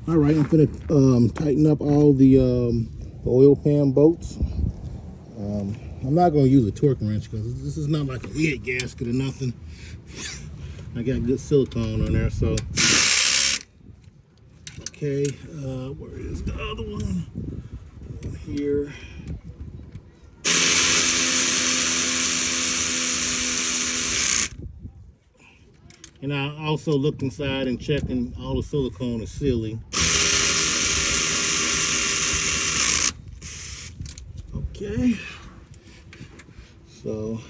All right, I'm gonna tighten up all the oil pan bolts. I'm not gonna use a torque wrench because this is not like a lid gasket or nothing. I got good silicone on there, so okay. Where is the other one? Here. And I also looked inside and checking all the silicone is sealing. Okay. So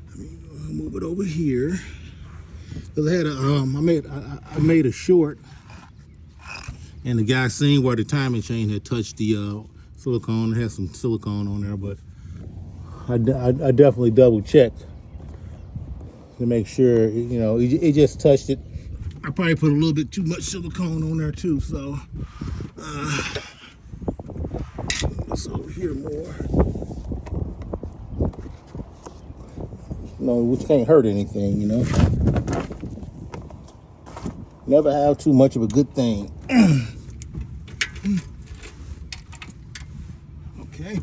let me move it over here. Cause I had a I made a short, and the guy seen where the timing chain had touched the silicone. It had some silicone on there, but I definitely double checked to make sure, you know, it just touched it. I probably put a little bit too much silicone on there too, so this over here more. No, which can't hurt anything, you know. Never have too much of a good thing. Okay.